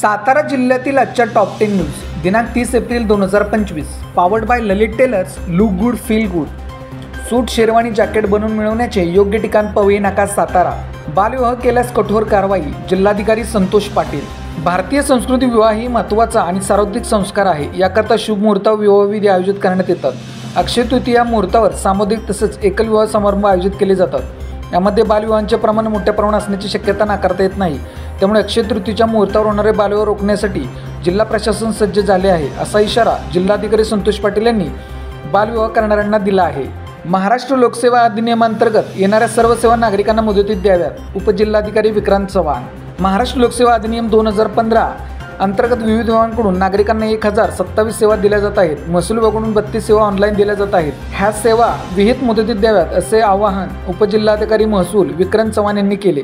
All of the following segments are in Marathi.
सातारा जिल्ह्यातील आजच्या टॉप 10 न्यूज दिनांक 30 April 2025 powered by Lalit tailors. Look good feel good. Suit sherwani jacket बनवून मिळवण्याचे योग्य ठिकाण पवई नाका सातारा. बालविवाह केल्यास कठोर कारवाई. जिल्हाधिकारी संतोष पाटील. भारतीय संस्कृती विवाह ही महत्त्वाचा आणि सार्वत्रिक संस्कार आहे. याकरता शुभ मुहूर्तावर विवाहविधी आयोजित करण्यात येतात. अक्षय तृतीया मुहूर्तावर सामुदायिक तसेच एकल विवाह समारंभ आयोजित केले जातात. यामध्ये बालविवाहांचे प्रमाण मोठ्या प्रमाणात असण्याची शक्यता नाकारता येत नाही. त्यामुळे अक्षय तृतीयेच्या मुहूर्तावर होणारे बालविवाह रोखण्यासाठी जिल्हा प्रशासन सज्ज झाले आहे, असा इशारा जिल्हाधिकारी संतोष पाटील यांनी बालविवाह करणाऱ्यांना दिला आहे. महाराष्ट्र लोकसेवा अधिनियमांतर्गत येणाऱ्या सर्व सेवा नागरिकांना मुदतीत द्याव्यात. उपजिल्हाधिकारी विक्रांत चव्हाण. महाराष्ट्र लोकसेवा अधिनियम 2015 अंतर्गत विविध विभागांकडून नागरिकांना 1027 सेवा दिल्या जात आहेत. महसूल विभागाकडून 32 सेवा ऑनलाईन दिल्या जात आहेत. ह्या सेवा विहित मुदतीत द्याव्यात असे आवाहन उपजिल्हाधिकारी महसूल विक्रांत चव्हाण यांनी केले.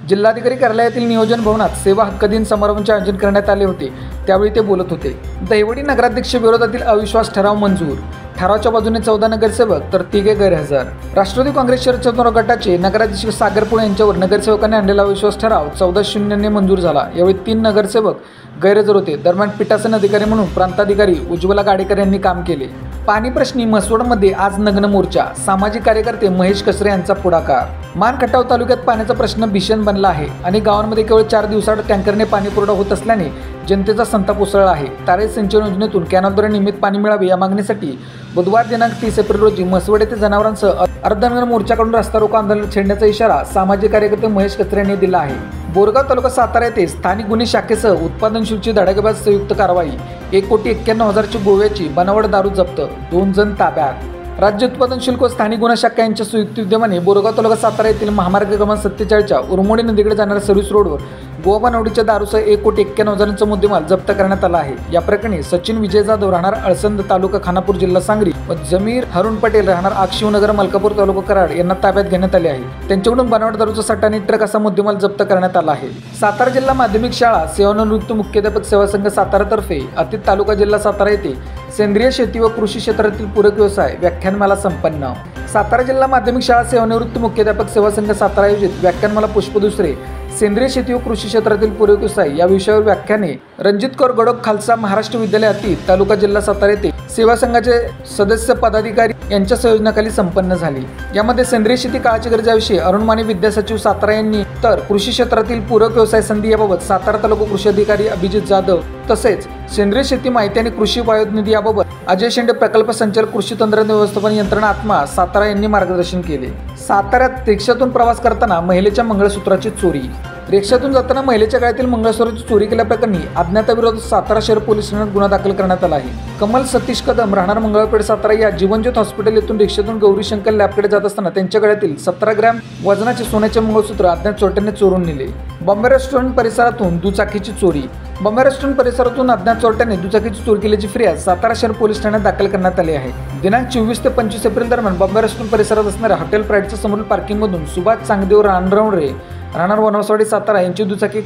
जिल्हाधिकारी कार्यालयातील नियोजन भवनात सेवा हक्क दिन समारंभाचे आयोजन करण्यात आले होते. त्यावेळी ते बोलत होते. दहिवडी नगराध्यक्ष विरोधातील अविश्वास ठराव मंजूर. ठरावाच्या बाजूने 14 नगरसेवक तर 3 गैरहजर. राष्ट्रवादी काँग्रेस शरद गटाचे नगराध्यक्ष सागर पुळे यांच्यावर नगरसेवकांनी आणलेला अविश्वास ठराव 14-0 ने मंजूर झाला. यावेळी 3 नगरसेवक गैरहजर होते. दरम्यान पीठासन अधिकारी म्हणून प्रांताधिकारी उज्ज्वला गाडेकर यांनी काम केले. पाणी प्रश्नी म्हसवडमध्ये आज नग्न मोर्चा. सामाजिक कार्यकर्ते महेश कसरे यांचा पुढाकार. मान खटाव तालुक्यात पाण्याचा प्रश्न भीषण बनला आहे. अनेक गावांमध्ये केवळ 4 दिवसाआड टँकरने पाणी पुरवठा होत असल्याने जनतेचा संताप उसळला आहे. तारे सिंचन योजनेतून कॅनलद्वारे नियमित पाणी मिळावे या मागणीसाठी बुधवार दिनांक 30 एप्रिल रोजी म्हसवड येथे जनावरांसह अर्धनगर मोर्चाकडून रस्ता रोको आंदोलन छेडण्याचा इशारा सामाजिक कार्यकर्ते महेश कसरे यांनी दिला आहे. बोरगाव तालुका सातारा येथे स्थानिक गुन्हे शाखेसह उत्पादन शुल्कची धडाकेबाज संयुक्त कारवाई. 1,91,00,000ची गोव्याची बनावट दारू जप्त. 2 जण ताब्यात. राज्य उत्पादन शुल्क व स्थानिक गुन्हा शाखा यांच्या संयुक्त विद्यमाने बोरगाव तालुका सातारा येथील महामार्ग क्रमांक 47च्या उरमोडी नदीकडे जाणाऱ्या सर्व्हिस रोडवर गोवा बनावटीच्या दारूसह 1,91,00,000चा मुद्देमाल जप्त करण्यात आला आहे. या प्रकरणी सचिन विजय जाधव राहणार अळसंद तालुका खानापूर जिल्हा सांगली व जमीर हरुण पटेल राहणार आक्षिवनगर मलकापूर तालुका कराड यांना ताब्यात घेण्यात आले आहे. त्यांच्याकडून बनावट दारूचा साठा आणि ट्रक असा मुद्देमाल जप्त करण्यात आला आहे. सातारा जिल्हा माध्यमिक शाळा सेवानिवृत्त मुख्याध्यापक सेवा संघ सातारातर्फे अतीत तालुका जिल्हा सातारा येथे सेंद्रिय शेती व कृषी क्षेत्रातील पूरक व्यवसाय व्याख्यानमाला संपन्न. सातारा जिल्हा माध्यमिक शाळा सेवानिवृत्त मुख्याध्यापक सेवा संघ सातारा आयोजित व्याख्यानमाला पुष्प दुसरे सेंद्रिय शेती व कृषी क्षेत्रातील पूरक व्यवसाय या विषयावर व्याख्याने रणजित कौर गडोक खालसा महाराष्ट्र विद्यालय अतीत तालुका जिल्हा सातारा येथे सेवा संघाचे सदस्य पदाधिकारी यांच्या संयोजनाखाली संपन्न झाली. यामध्ये सेंद्रिय शेती काळाची गरज याविषयी अरुण माने विद्या सचिव सातारा यांनी तर कृषी क्षेत्रातील पूरक व्यवसाय संधी याबाबत सातारा तालुका कृषी अधिकारी अभिजित जाधव तसेच सेंद्रिय शेती माहिती आणि कृषी वायोनिधी याबाबत अजय शेंडे प्रकल्प संचालक कृषी तंत्रज्ञान व्यवस्थापन यंत्रणा आत्मा सातारा यांनी मार्गदर्शन केले. साताऱ्यात रिक्षातून प्रवास करताना महिलेच्या मंगळसूत्राची चोरी. रिक्षातून जाताना महिलेच्या गळ्यातील मंगळसूत्राची चोरी केल्याप्रकरणी अज्ञाताविरोधात सातारा शहर पोलीस ठाण्यात गुन्हा दाखल करण्यात आला आहे. कमल सतीश कदम राहणार मंगळपेठ सातारा या जीवनज्योत हॉस्पिटल येथून रिक्षातून गौरीशंकर लॅबकडे जात असताना त्यांच्या गळ्यातील 17 ग्रॅम वजनाचे सोन्याचे मंगळसूत्र अज्ञात चोरट्यांनी चोरून नेले. बॉम्बे रेस्टॉरंट परिसरातून दुचाकीची चोरी. बॉम्बे रेस्टॉरंट परिसरातून अज्ञात चोरट्यांनी दुचाकीची चोरी केल्याची फिर्याद सातारा शहर पोलीस ठाण्यात दाखल करण्यात आली आहे. दिनांक 24 ते 25 एप्रिल दरम्यान बॉम्बे रेस्टॉरंट परिसरात असणाऱ्या हॉटेल प्राईडच्या समोरील पार्किंगमधून सुभाष चांगदेव रानडवरे राहणार वनवासवाडी सातारा यांची दुचाकी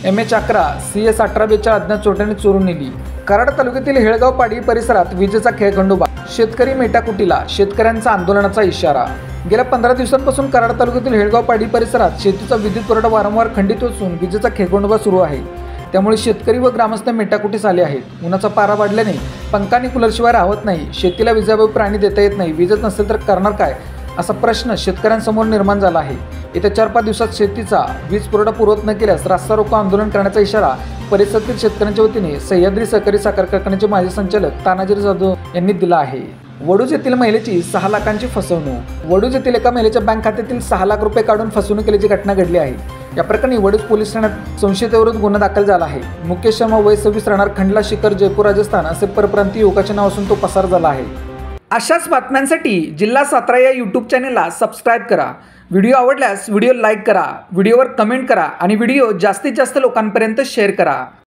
MH11 CS 1842 अज्ञात चोरट्यांनी चोरून नेली. कराड तालुक्यातील हेळगाव पाडी परिसरात विजेचा खेळखंडोबा. शेतकरी मेटाकुटीला. शेतकऱ्यांचा आंदोलनाचा इशारा. गेल्या 15 दिवसांपासून कराड तालुक्यातील हेळगाव पाडी परिसरात शेतीचा विद्युत पुरवठा वारंवार खंडित असून विजेचा खेळखंडोबा सुरू आहे. त्यामुळे शेतकरी व ग्रामस्थ मेटाकुटीस आले आहेत. उन्हाचा पारा वाढल्याने पंखा आणि कूलरशिवाय राहत नाही. शेतीला विजाबाबत प्राणी देता येत नाही. वीजच नसेल तर करणार काय असा प्रश्न शेतकऱ्यांसमोर निर्माण झाला आहे. येत्या 4-5 दिवसात शेतीचा वीज पुरवठा पुरवत न केल्यास रास्ता रोको आंदोलन करण्याचा इशारा परिसरातील शेतकऱ्यांच्या वतीने सह्याद्री सहकारी साखर कारखान्याचे माजी संचालक तानाजी जाधव यांनी दिला आहे. वडूज येथील महिलेची 6 लाखांची फसवणूक. वडूज येथील एका महिलेच्या बँक खात्यातील 6 लाख रुपये काढून फसवणूक केल्याची घटना घडली आहे. या प्रकरणी वडूज पोलीस ठाण्यात संशयिताविरोधात गुन्हा दाखल झाला आहे. मुकेश शर्मा वय 26 राहणार खंडला शिखर जयपूर राजस्थान असे परप्रांतीय युवकाचे नाव असून तो पसार झाला आहे. अशाच बातम्यांसाठी जिल्हा सातारा या यूट्यूब चॅनेलला सबस्क्राईब करा. व्हिडिओ आवडल्यास व्हिडिओ लाईक करा, व्हिडिओवर कमेंट करा आणि व्हिडिओ जास्तीत जास्त लोकांपर्यंत शेअर करा.